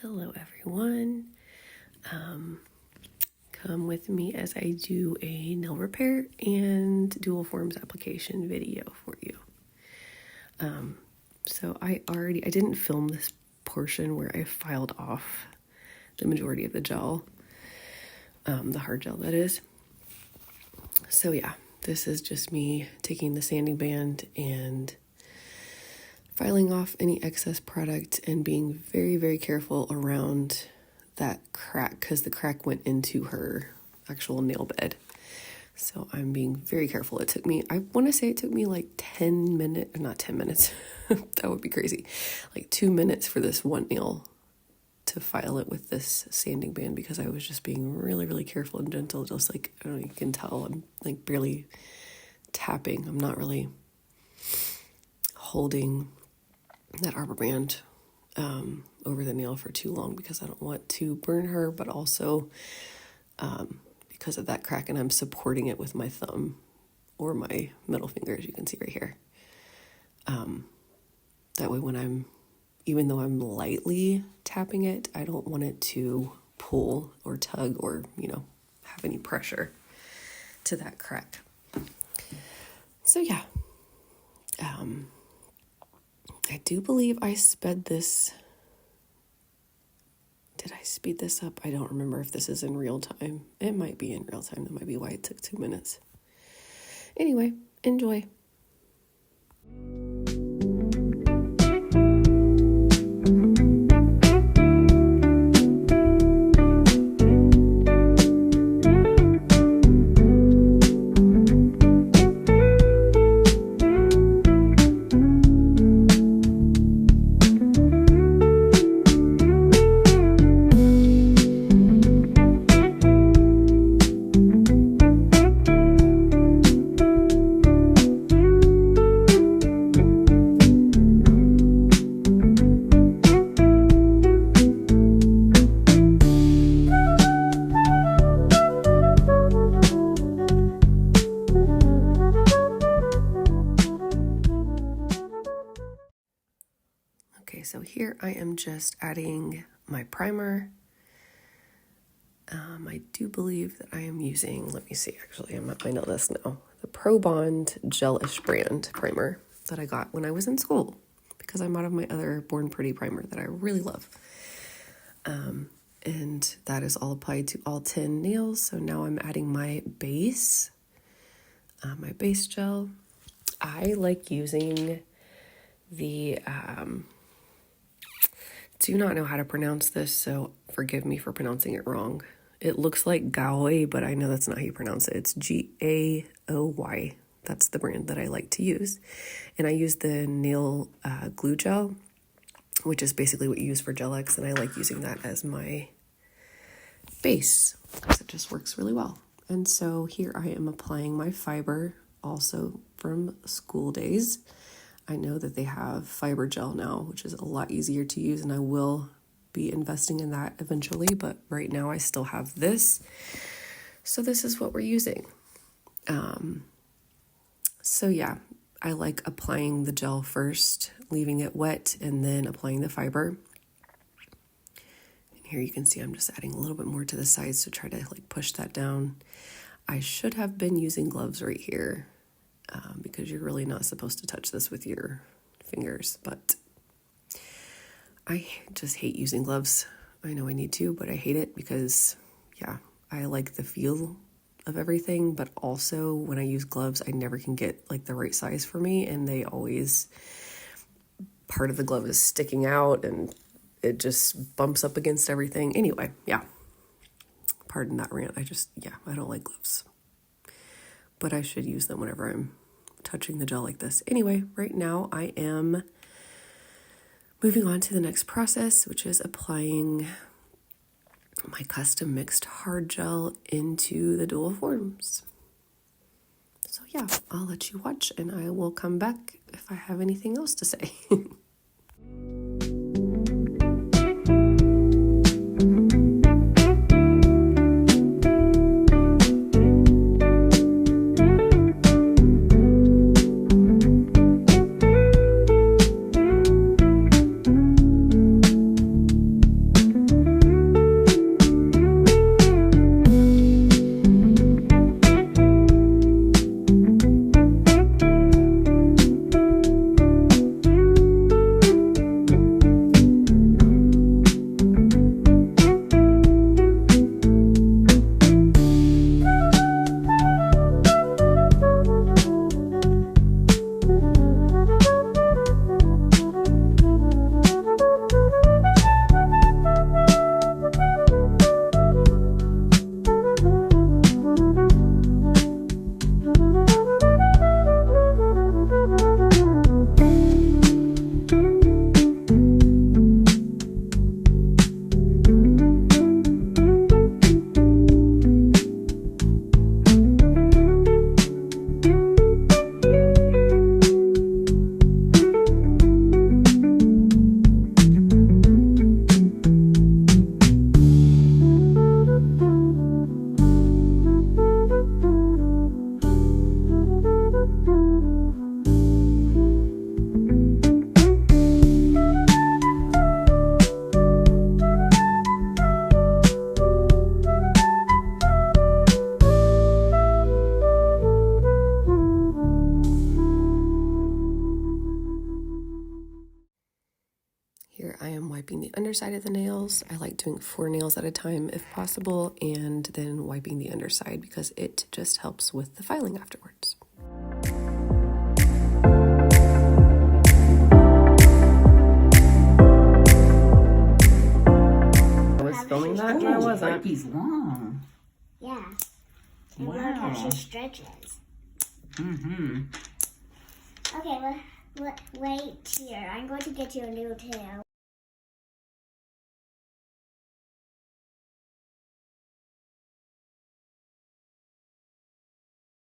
Hello everyone. Come with me as I do a nail repair and dual forms application video for you. So I didn't film this portion where I filed off the majority of the gel, the hard gel that is. So yeah, this is just me taking the sanding band and filing off any excess product and being very, very careful around that crack because the crack went into her actual nail bed. So I'm being very careful. I want to say it took me like 10 minutes, not 10 minutes. That would be crazy. Like 2 minutes for this one nail to file it with this sanding band because I was just being really, really careful and gentle. Just like, I don't know, you can tell I'm like barely tapping. I'm not really holding that arbor band over the nail for too long because I don't want to burn her, but also because of that crack, and I'm supporting it with my thumb or my middle finger, as you can see right here. That way even though I'm lightly tapping it, I don't want it to pull or tug or, have any pressure to that crack. So yeah, I do believe I sped this. Did I speed this up? I don't remember if this is in real time. It might be in real time. That might be why it took 2 minutes. Anyway, enjoy. Okay, so here I am just adding my primer. I do believe that I am using, let me see, actually, I'm at my nail desk now, the Pro Bond Gelish brand primer that I got when I was in school because I'm out of my other Born Pretty primer that I really love. And that is all applied to all 10 nails. So now I'm adding my base gel. I like using the, do not know how to pronounce this, so forgive me for pronouncing it wrong. It looks like Gaoy, but I know that's not how you pronounce it. It's Gaoy. That's the brand that I like to use. And I use the nail glue gel, which is basically what you use for Gel-X, and I like using that as my base because it just works really well. And so here I am applying my fiber, also from school days. I know that they have fiber gel now, which is a lot easier to use, and I will be investing in that eventually, but right now I still have this. So this is what we're using. So yeah, I like applying the gel first, leaving it wet, and then applying the fiber. And here you can see I'm just adding a little bit more to the sides to try to like push that down. I should have been using gloves right here. Because you're really not supposed to touch this with your fingers, but I just hate using gloves. I know I need to, but I hate it because, yeah, I like the feel of everything, but also when I use gloves, I never can get like the right size for me, and part of the glove is sticking out and it just bumps up against everything. Anyway, yeah, pardon that rant. I don't like gloves, but I should use them whenever I'm touching the gel like this. Anyway, right now I am moving on to the next process, which is applying my custom mixed hard gel into the dual forms. So yeah, I'll let you watch and I will come back if I have anything else to say. underside of the nails. I like doing 4 nails at a time if possible, and then wiping the underside because it just helps with the filing afterwards. I was filming that, or I wasn't. He's long. Yeah. And Wow. look how she stretches. Mm-hmm. Okay, wait here. I'm going to get you a new tail.